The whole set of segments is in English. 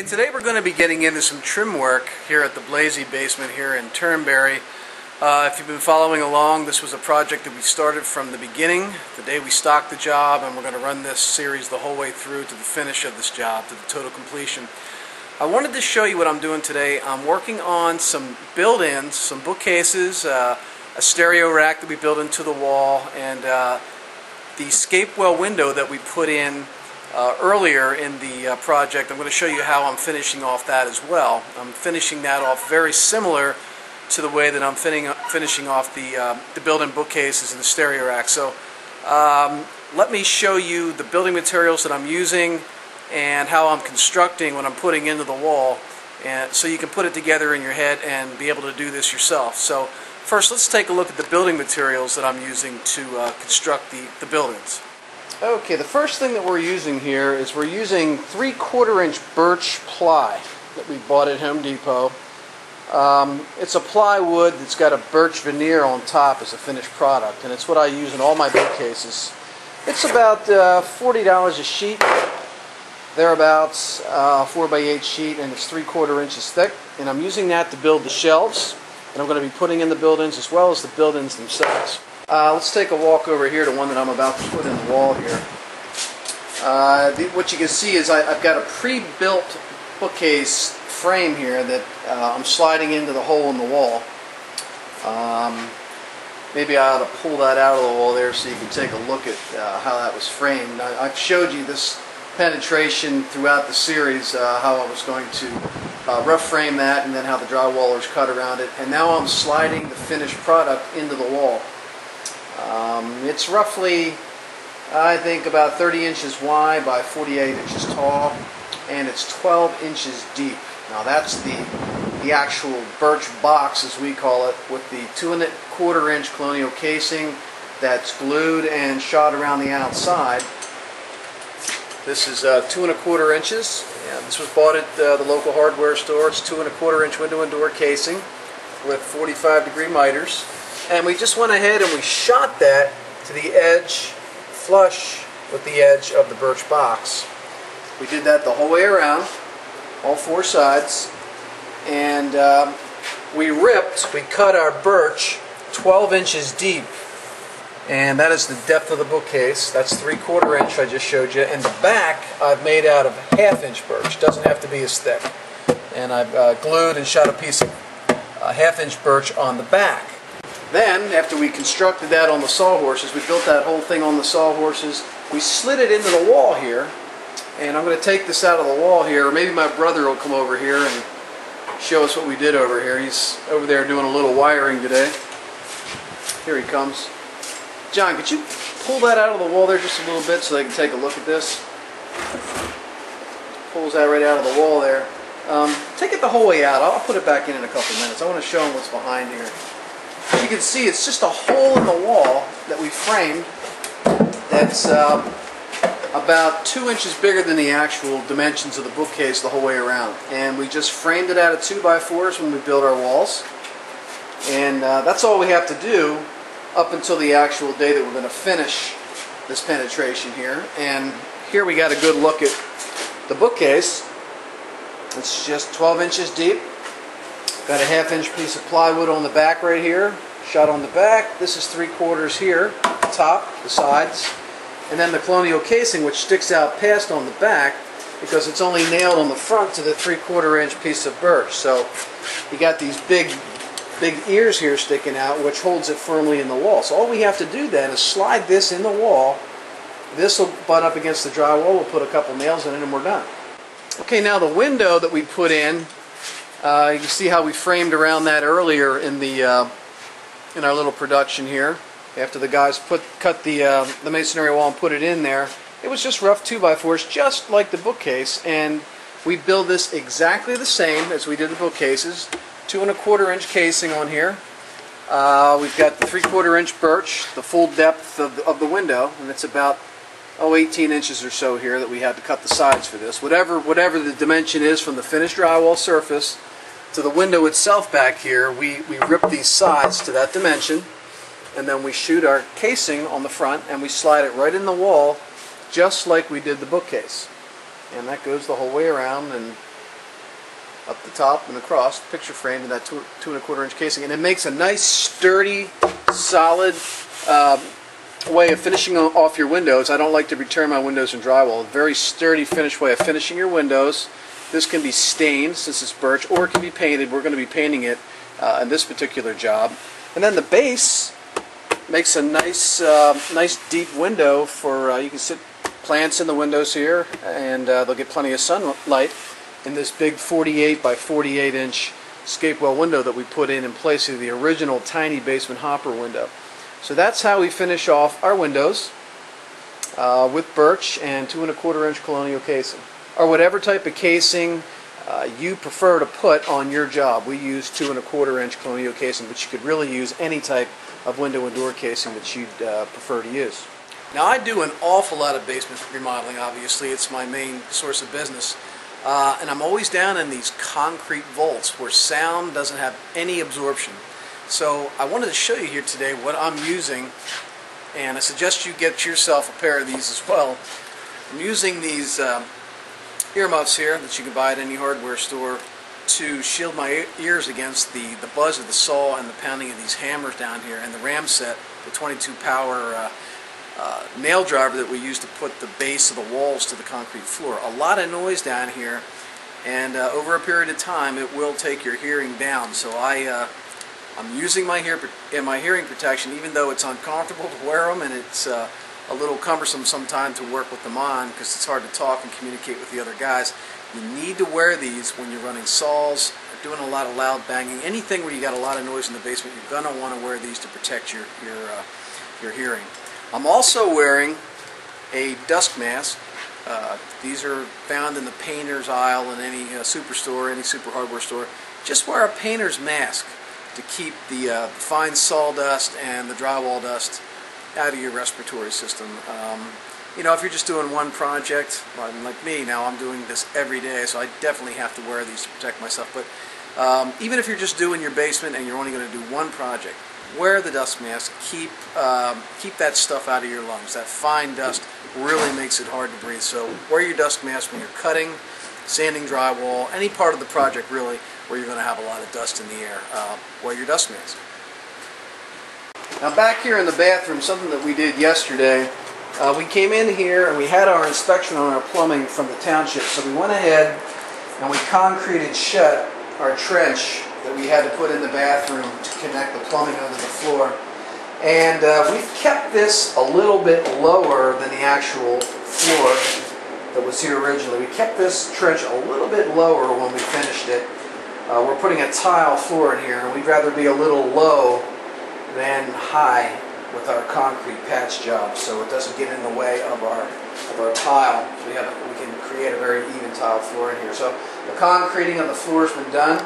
Okay, today we're going to be getting into some trim work here at the Blazy basement here in Turnberry. If you've been following along, this was a project that we started from the beginning, the day we stocked the job, and we're going to run this series the whole way through to the finish of this job, to the total completion. I wanted to show you what I'm doing today. I'm working on some build-ins, some bookcases, a stereo rack that we built into the wall, and the escape well window that we put in earlier in the project. I'm going to show you how I'm finishing off that as well. I'm finishing that off very similar to the way that I'm finishing off the built-in bookcases and the stereo rack. So let me show you the building materials that I'm using and how I'm constructing what I'm putting into the wall, and so you can put it together in your head and be able to do this yourself. So first, let's take a look at the building materials that I'm using to construct the buildings. Okay, the first thing that we're using here is we're using 3/4 inch birch ply that we bought at Home Depot. It's a plywood that's got a birch veneer on top as a finished product, and it's what I use in all my bookcases. It's about $40 a sheet, thereabouts, 4x8 sheet, and it's 3/4 inches thick. And I'm using that to build the shelves, and I'm going to be putting in the buildings as well as the buildings themselves. Let's take a walk over here to one that I'm about to put in the wall here. What you can see is I've got a pre-built bookcase frame here that I'm sliding into the hole in the wall. Maybe I ought to pull that out of the wall there so you can take a look at how that was framed. I've showed you this penetration throughout the series, how I was going to rough frame that and then how the drywallers cut around it. And now I'm sliding the finished product into the wall. It's roughly, I think, about 30 inches wide by 48 inches tall, and it's 12 inches deep. Now that's the actual birch box, as we call it, with the 2¼ inch colonial casing that's glued and shot around the outside. This is 2¼ inches, and this was bought at the local hardware store. It's 2¼ inch window and door casing with 45-degree miters. And we just went ahead and we shot that to the edge, flush with the edge of the birch box. We did that the whole way around, all four sides, and we cut our birch 12 inches deep, and that is the depth of the bookcase. That's 3/4 inch I just showed you, and the back I've made out of 1/2 inch birch. Doesn't have to be as thick. And I've glued and shot a piece of 1/2 inch birch on the back. Then, after we constructed that on the sawhorses, we built that whole thing on the sawhorses, we slid it into the wall here, and I'm going to take this out of the wall here, or maybe my brother will come over here and show us what we did over here. He's over there doing a little wiring today. Here he comes. John, could you pull that out of the wall there just a little bit so they can take a look at this? Pulls that right out of the wall there. Take it the whole way out. I'll put it back in a couple minutes. I want to show them what's behind here. As you can see, it's just a hole in the wall that we framed that's about 2 inches bigger than the actual dimensions of the bookcase the whole way around. And we just framed it out of 2x4s when we built our walls. And that's all we have to do up until the actual day that we're going to finish this penetration here. And here we got a good look at the bookcase. It's just 12 inches deep. Got a 1/2 inch piece of plywood on the back right here, shot on the back. This is 3/4 here, the top, the sides, and then the colonial casing, which sticks out past on the back because it's only nailed on the front to the 3/4 inch piece of birch. So you got these big ears here sticking out, which holds it firmly in the wall. So all we have to do then is slide this in the wall. This will butt up against the drywall. We'll put a couple nails in it, and we're done. Okay, now the window that we put in. You can see how we framed around that earlier in our little production here. After the guys cut the masonry wall and put it in there, it was just rough 2x4s, just like the bookcase. And we build this exactly the same as we did the bookcases. 2¼ inch casing on here. We've got the 3/4 inch birch, the full depth of the window, and it's about 18 inches or so here that we had to cut the sides for this. Whatever the dimension is from the finished drywall surface to the window itself back here, we rip these sides to that dimension, and then we shoot our casing on the front and we slide it right in the wall just like we did the bookcase. And that goes the whole way around, and up the top and across, picture framed in that 2¼ inch casing, and it makes a nice, sturdy, solid way of finishing off your windows. I don't like to return my windows in drywall. A very sturdy, finished way of finishing your windows. This can be stained since it's birch, or it can be painted. We're going to be painting it in this particular job. And then the base makes a nice, nice deep window for you can sit plants in the windows here, and they'll get plenty of sunlight in this big 48 by 48 inch escape-well window that we put in place of the original tiny basement hopper window. So that's how we finish off our windows with birch and 2¼ inch colonial casing, or whatever type of casing you prefer to put on your job. We use 2¼ inch colonial casing, but you could really use any type of window and door casing that you'd prefer to use. Now, I do an awful lot of basement remodeling. Obviously, it's my main source of business. And I'm always down in these concrete vaults where sound doesn't have any absorption. So I wanted to show you here today what I'm using, and I suggest you get yourself a pair of these as well. I'm using these earmuffs here that you can buy at any hardware store to shield my ears against the buzz of the saw and the pounding of these hammers down here, and the ram set, the 22 power nail driver that we use to put the base of the walls to the concrete floor. A lot of noise down here, and over a period of time it will take your hearing down. So I'm using my hearing protection, even though it's uncomfortable to wear them, and it's a little cumbersome sometimes to work with them on because it's hard to talk and communicate with the other guys. You need to wear these when you're running saws, doing a lot of loud banging, anything where you got a lot of noise in the basement. You're going to want to wear these to protect your hearing. I'm also wearing a dust mask. These are found in the painter's aisle in any superstore, any super hardware store. Just wear a painter's mask to keep the fine sawdust and the drywall dust out of your respiratory system. You know, if you're just doing one project, like me now, I'm doing this every day, so I definitely have to wear these to protect myself. But even if you're just doing your basement and you're only going to do one project, wear the dust mask. Keep that stuff out of your lungs. That fine dust really makes it hard to breathe. So wear your dust mask when you're cutting, sanding drywall, any part of the project really where you're going to have a lot of dust in the air. Wear your dust mask. Now, back here in the bathroom, something that we did yesterday, we came in here and we had our inspection on our plumbing from the township. So we went ahead and we concreted shut our trench that we had to put in the bathroom to connect the plumbing under the floor. And we've kept this a little bit lower than the actual floor that was here originally. We kept this trench a little bit lower when we finished it. We're putting a tile floor in here, and we'd rather be a little low than high with our concrete patch job, so it doesn't get in the way of our tile. So we can create a very even tile floor in here. So the concreting of the floor has been done,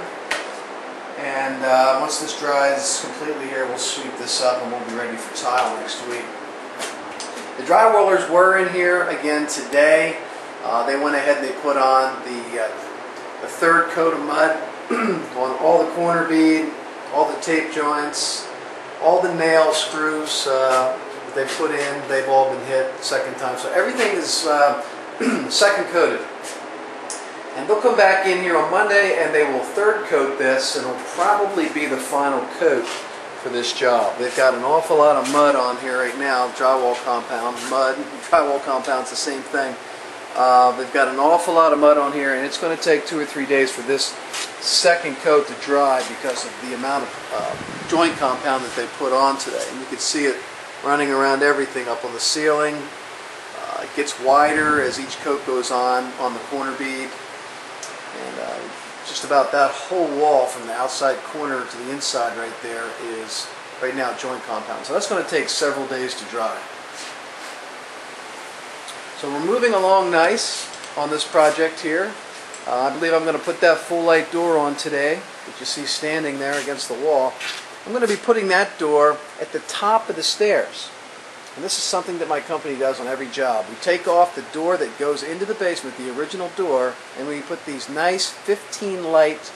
and once this dries completely here, we'll sweep this up and we'll be ready for tile next week. The drywallers were in here again today. They went ahead and they put on the third coat of mud on all the corner bead, all the tape joints, all the nail screws they put in. They've all been hit second time, so everything is second coated. And they'll come back in here on Monday and they will third coat this, and it'll probably be the final coat for this job. They've got an awful lot of mud on here right now, drywall compound, mud, drywall compound's the same thing. They've got an awful lot of mud on here, and it's going to take 2 or 3 days for this second coat to dry because of the amount of joint compound that they put on today. And you can see it running around everything, up on the ceiling. It gets wider as each coat goes on the corner bead. And just about that whole wall from the outside corner to the inside right there is right now joint compound. So that's going to take several days to dry. So we're moving along nice on this project here. I believe I'm going to put that full light door on today that you see standing there against the wall. I'm going to be putting that door at the top of the stairs. And this is something that my company does on every job. We take off the door that goes into the basement, the original door, and we put these nice 15 light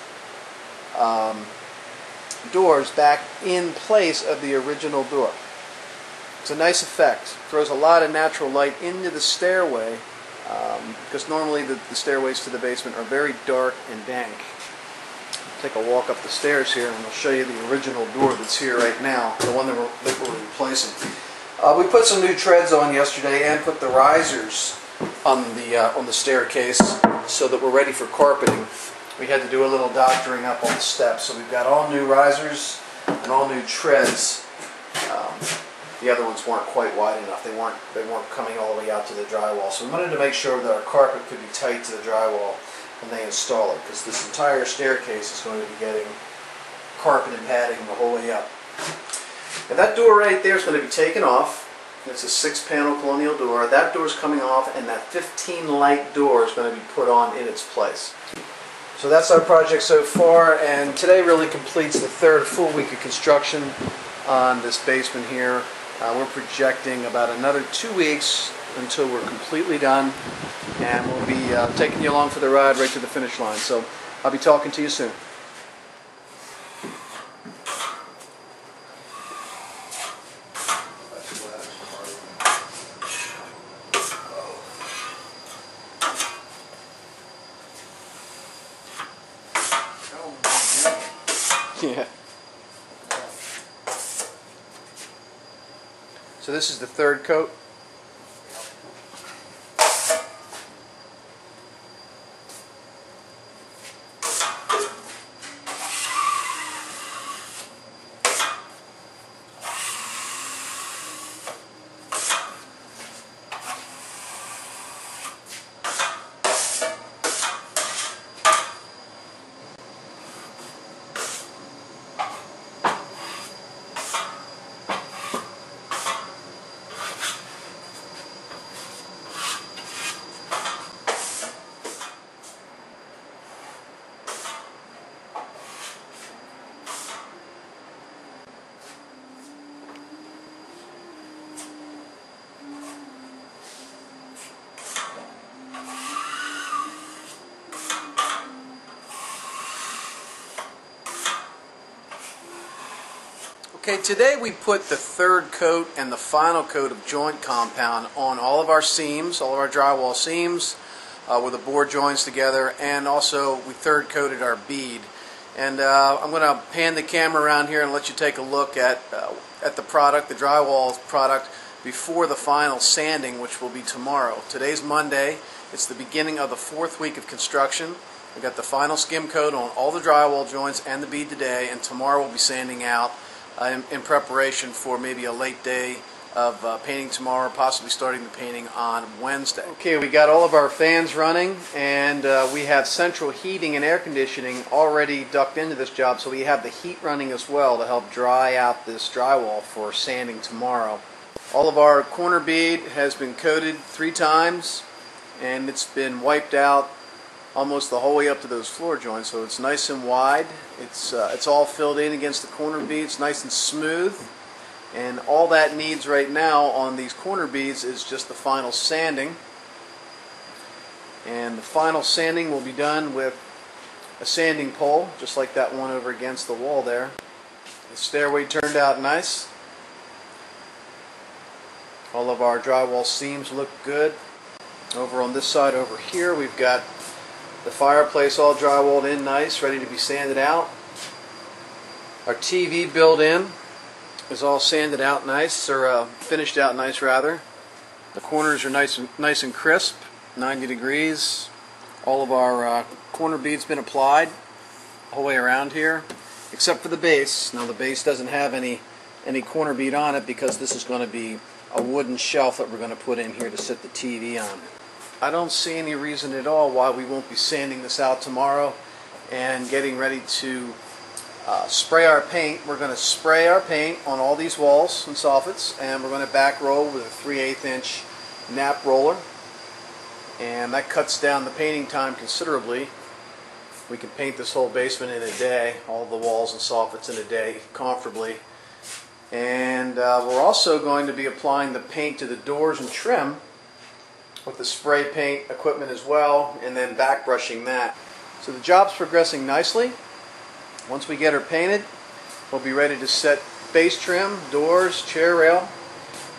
doors back in place of the original door. It's a nice effect. Throws a lot of natural light into the stairway because normally the stairways to the basement are very dark and dank. take a walk up the stairs here, and I'll show you the original door that's here right now, the one that we're replacing. We put some new treads on yesterday and put the risers on the staircase so that we're ready for carpeting. We had to do a little doctoring up on the steps, so we've got all new risers and all new treads. The other ones weren't quite wide enough. They weren't coming all the way out to the drywall. So we wanted to make sure that our carpet could be tight to the drywall when they install it, because this entire staircase is going to be getting carpet and padding the whole way up. And that door right there is going to be taken off. It's a 6-panel colonial door. That door is coming off, and that 15 light door is going to be put on in its place. So that's our project so far, and today really completes the third full week of construction on this basement here. We're projecting about another 2 weeks until we're completely done, and we'll be taking you along for the ride right to the finish line. So I'll be talking to you soon. Yeah. So this is the third coat. Okay, today we put the third coat and the final coat of joint compound on all of our seams, all of our drywall seams, where the board joins together, and also we third coated our bead. And I'm going to pan the camera around here and let you take a look at the product, the drywall product, before the final sanding, which will be tomorrow. Today's Monday. It's the beginning of the fourth week of construction. We got the final skim coat on all the drywall joints and the bead today, and tomorrow we'll be sanding out in preparation for maybe a late day of painting tomorrow, possibly starting the painting on Wednesday. Okay, we got all of our fans running, and we have central heating and air conditioning already ducted into this job, so we have the heat running as well to help dry out this drywall for sanding tomorrow. All of our corner bead has been coated 3 times, and it's been wiped out almost the whole way up to those floor joints, so it's nice and wide. It's all filled in against the corner beads, nice and smooth. And all that needs right now on these corner beads is just the final sanding. And the final sanding will be done with a sanding pole, just like that one over against the wall there. The stairway turned out nice. All of our drywall seams look good. Over on this side over here, we've got the fireplace all drywalled in nice, ready to be sanded out. Our TV built-in is all sanded out nice, or finished out nice rather. The corners are nice and crisp, 90 degrees. All of our corner beads been applied the whole way around here, except for the base. Now the base doesn't have any corner bead on it because this is going to be a wooden shelf that we're going to put in here to sit the TV on. I don't see any reason at all why we won't be sanding this out tomorrow and getting ready to spray our paint. We're going to spray our paint on all these walls and soffits, and we're going to back roll with a 3/8 inch nap roller, and that cuts down the painting time considerably. We can paint this whole basement in a day, all the walls and soffits in a day comfortably. And we're also going to be applying the paint to the doors and trim with the spray paint equipment as well, and then back brushing that. So the job's progressing nicely. Once we get her painted, we'll be ready to set base trim, doors, chair rail,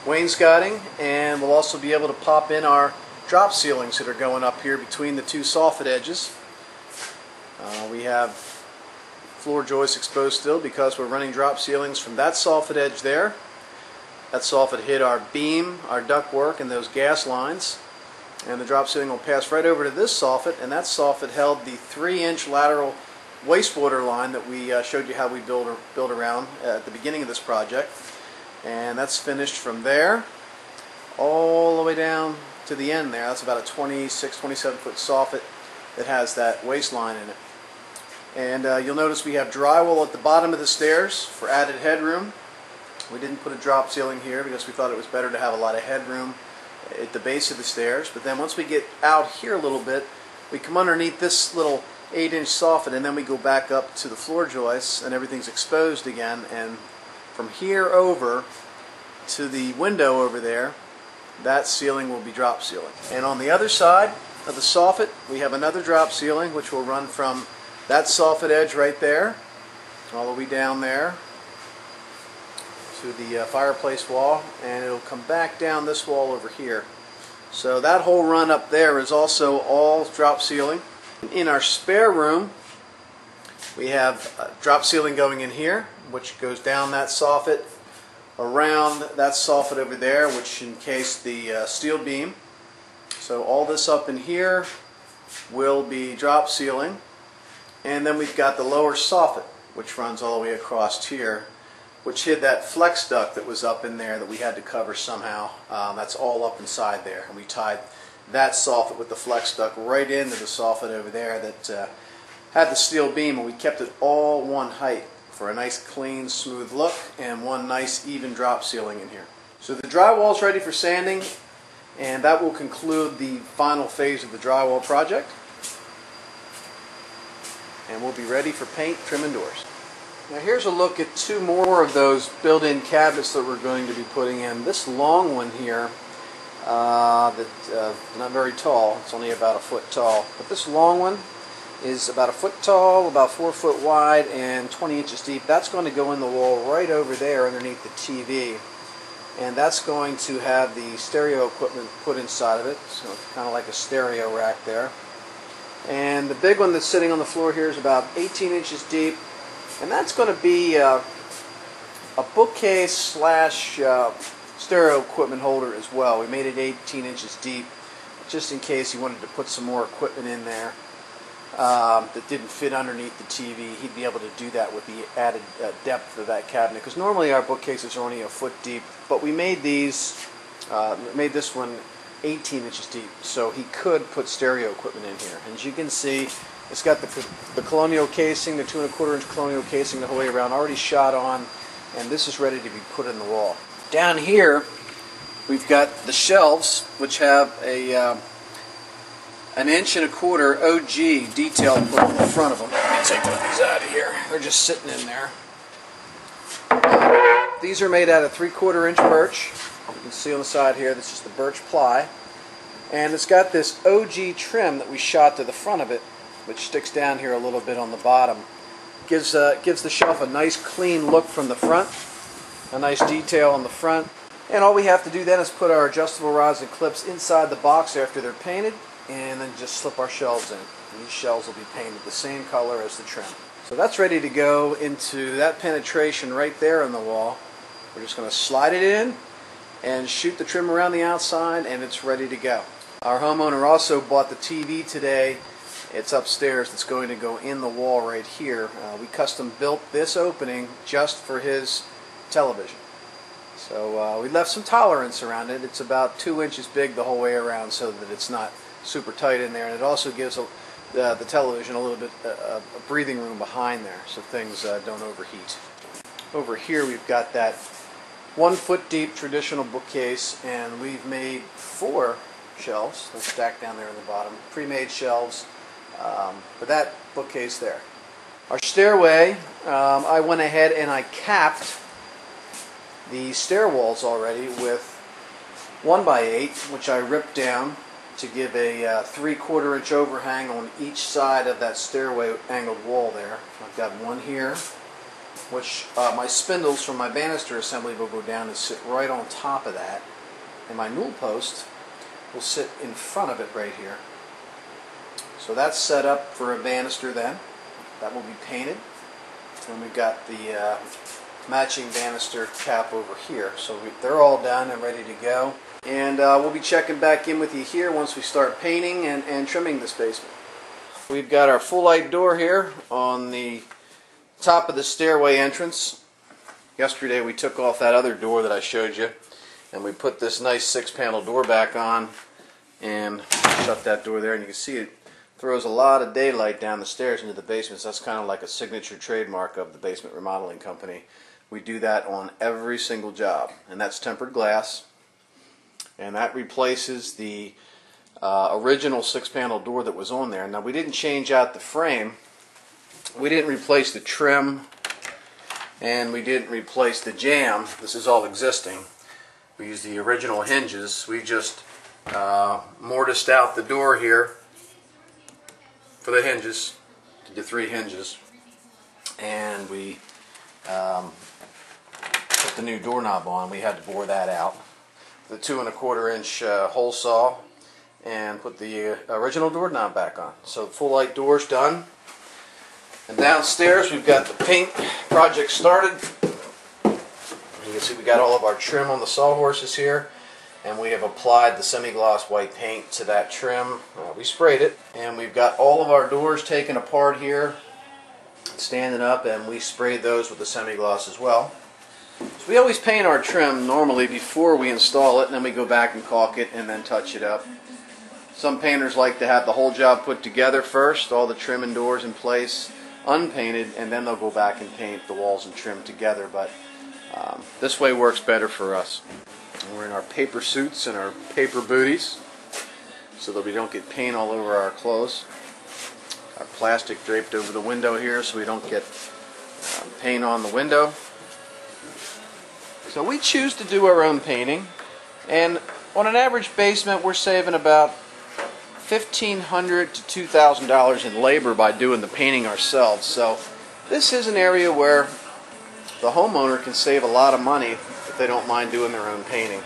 wainscoting, and we'll also be able to pop in our drop ceilings that are going up here between the 2 soffit edges. We have floor joist exposed still because we're running drop ceilings from that soffit edge there. That soffit hit our beam, our ductwork, and those gas lines. And the drop ceiling will pass right over to this soffit, and that soffit held the 3-inch lateral wastewater line that we showed you how we build around at the beginning of this project. And that's finished from there all the way down to the end there. That's about a 26, 27-foot soffit that has that waste line in it. And you'll notice we have drywall at the bottom of the stairs for added headroom. We didn't put a drop ceiling here because we thought it was better to have a lot of headroom at the base of the stairs. But then once we get out here a little bit, we come underneath this little 8-inch soffit, and then we go back up to the floor joists, and everything's exposed again. And from here over to the window over there, that ceiling will be drop ceiling. And on the other side of the soffit, we have another drop ceiling which will run from that soffit edge right there all the way down there to the fireplace wall, and it'll come back down this wall over here. So that whole run up there is also all drop ceiling. In our spare room, we have a drop ceiling going in here, which goes down that soffit, around that soffit over there, which encased the steel beam. So all this up in here will be drop ceiling. And then we've got the lower soffit, which runs all the way across here, which hid that flex duct that was up in there that we had to cover somehow. That's all up inside there. And we tied that soffit with the flex duct right into the soffit over there that had the steel beam, and we kept it all one height for a nice clean, smooth look and one nice even drop ceiling in here. So the drywall is ready for sanding, and that will conclude the final phase of the drywall project. And we'll be ready for paint, trim, and doors. Now here's a look at 2 more of those built-in cabinets that we're going to be putting in. This long one here, that's not very tall, it's only about a foot tall, but this long one is about a foot tall, about 4 foot wide, and 20 inches deep. That's going to go in the wall right over there underneath the TV, and that's going to have the stereo equipment put inside of it, so kind of like a stereo rack there. And the big one that's sitting on the floor here is about 18 inches deep, and that's going to be a bookcase slash stereo equipment holder as well. We made it 18 inches deep just in case you wanted to put some more equipment in there that didn't fit underneath the TV. He'd be able to do that with the added depth of that cabinet, because normally our bookcases are only a foot deep, but we made this one 18 inches deep, so he could put stereo equipment in here. And as you can see, it's got the colonial casing, the 2 1/4 inch colonial casing the whole way around, already shot on, and this is ready to be put in the wall. Down here, we've got the shelves, which have a an 1 1/4 inch OG detail put on the front of them. Let me take one of these out of here. They're just sitting in there. These are made out of 3/4 inch birch. You can see on the side here, this is the birch ply. And it's got this OG trim that we shot to the front of it, which sticks down here a little bit on the bottom. Gives the shelf a nice clean look from the front, a nice detail on the front. And all we have to do then is put our adjustable rods and clips inside the box after they're painted, and then just slip our shelves in. And these shelves will be painted the same color as the trim. So that's ready to go into that penetration right there on the wall. We're just going to slide it in and shoot the trim around the outside, and it's ready to go. Our homeowner also bought the TV today. It's upstairs. It's going to go in the wall right here. We custom built this opening just for his television. So we left some tolerance around it. It's about 2 inches big the whole way around, so that it's not super tight in there, and it also gives the television a little bit a breathing room behind there, so things don't overheat. Over here we've got that 1 foot deep traditional bookcase, and we've made 4 shelves. They're stacked down there in the bottom, pre-made shelves for that bookcase there. Our stairway, I went ahead and I capped the stair walls already with 1x8, which I ripped down to give a 3/4 inch overhang on each side of that stairway angled wall there. I've got one here, which my spindles from my banister assembly will go down and sit right on top of that, and my newel post will sit in front of it right here. So that's set up for a banister then. That will be painted. And we've got the matching banister cap over here. So they're all done and ready to go. And we'll be checking back in with you here once we start painting and trimming this basement. We've got our full light door here on the top of the stairway entrance. Yesterday we took off that other door that I showed you, and we put this nice 6-panel door back on and shut that door there, and you can see it throws a lot of daylight down the stairs into the basement. So that's kind of like a signature trademark of the basement remodeling company. We do that on every single job, and that's tempered glass, and that replaces the original 6-panel door that was on there. Now, we didn't change out the frame, we didn't replace the trim, and we didn't replace the jamb. This is all existing. We used the original hinges. We just mortised out the door here for the hinges, did the 3 hinges, and we put the new doorknob on. We had to bore that out, the 2 1/4 inch hole saw, and put the original doorknob back on. So the full light door's done. And downstairs we've got the paint project started. You can see we got all of our trim on the sawhorses here, and we have applied the semi-gloss white paint to that trim. We sprayed it, and we've got all of our doors taken apart here, standing up, and we sprayed those with the semi-gloss as well. So we always paint our trim normally before we install it, and then we go back and caulk it and then touch it up. Some painters like to have the whole job put together first, all the trim and doors in place, unpainted, and then they'll go back and paint the walls and trim together. But this way works better for us. And we're in our paper suits and our paper booties so that we don't get paint all over our clothes. Our plastic draped over the window here so we don't get paint on the window. So we choose to do our own painting, and on an average basement we're saving about $1,500 to $2,000 in labor by doing the painting ourselves. So this is an area where the homeowner can save a lot of money if they don't mind doing their own painting.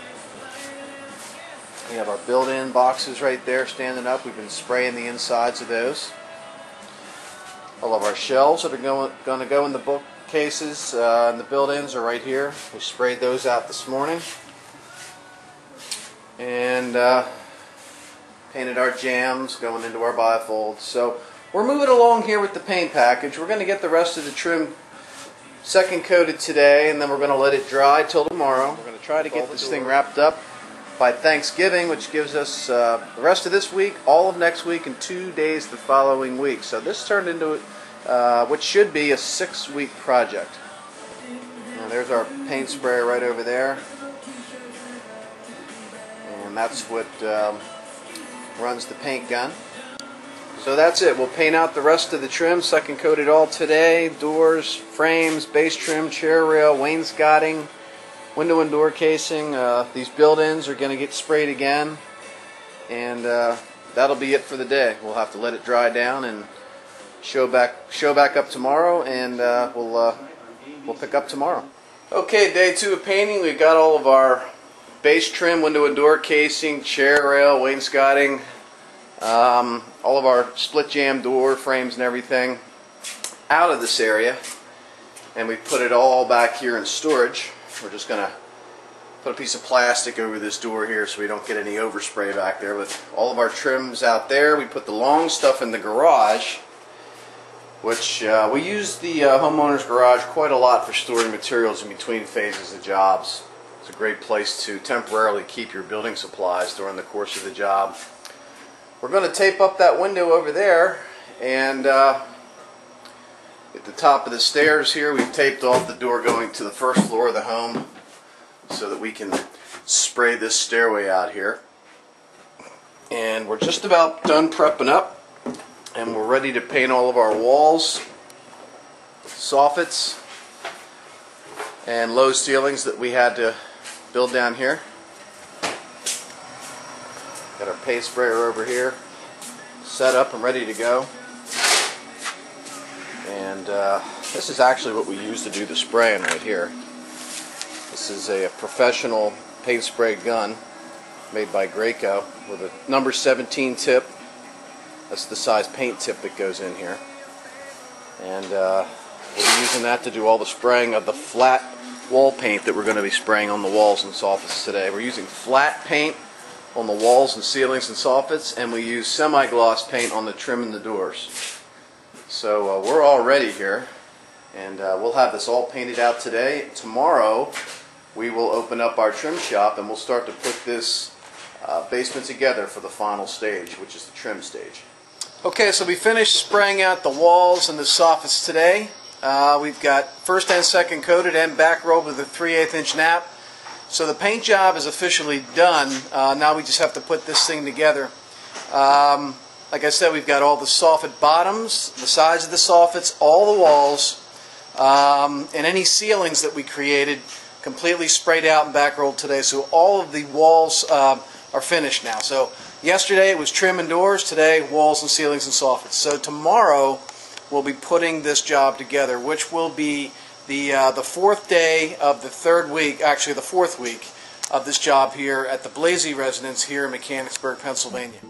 We have our built-in boxes right there standing up. We've been spraying the insides of those. All of our shelves that are going to go in the bookcases and the built-ins are right here. We sprayed those out this morning. And painted our jambs going into our bifolds. So we're moving along here with the paint package. We're going to get the rest of the trim second coated today, and then we're going to let it dry till tomorrow. We're going to try to get this thing wrapped up by Thanksgiving, which gives us the rest of this week, all of next week, and 2 days the following week. So this turned into what should be a 6-week project. Now there's our paint sprayer right over there, and that's what runs the paint gun. So that's it. We'll paint out the rest of the trim, second coat it all today. Doors, frames, base trim, chair rail, wainscoting, window and door casing. These built-ins are going to get sprayed again, and that'll be it for the day. We'll have to let it dry down and show back up tomorrow, and we'll pick up tomorrow. Okay, day 2 of painting. We've got all of our base trim, window and door casing, chair rail, wainscoting, all of our split jamb door frames and everything out of this area, and we put it all back here in storage. We're just going to put a piece of plastic over this door here so we don't get any overspray back there. But all of our trims out there. We put the long stuff in the garage, which we use the homeowner's garage quite a lot for storing materials in between phases of jobs. It's a great place to temporarily keep your building supplies during the course of the job. We're going to tape up that window over there, and at the top of the stairs here we've taped off the door going to the first floor of the home so that we can spray this stairway out here. And we're just about done prepping up, and we're ready to paint all of our walls, soffits, and low ceilings that we had to build down here. Got our paint sprayer over here set up and ready to go. And this is actually what we use to do the spraying right here. This is a professional paint spray gun made by Graco with a number 17 tip. That's the size paint tip that goes in here. And We'll be using that to do all the spraying of the flat wall paint that we're going to be spraying on the walls and soffits today. We're using flat paint on the walls and ceilings and soffits, and we use semi-gloss paint on the trim and the doors. So we're all ready here, and we'll have this all painted out today. Tomorrow we will open up our trim shop and we'll start to put this basement together for the final stage, which is the trim stage. Okay, so we finished spraying out the walls and the soffits today. We've got first and second coated and back rolled with a 3/8 inch nap. So the paint job is officially done. Now we just have to put this thing together. Like I said, we've got all the soffit bottoms, the sides of the soffits, all the walls, and any ceilings that we created completely sprayed out and back rolled today. So all of the walls are finished now. So yesterday it was trim and doors, today walls and ceilings and soffits. So tomorrow we'll be putting this job together, which will be the fourth day of the third week, actually the fourth week of this job here at the Blasey residence here in Mechanicsburg, Pennsylvania.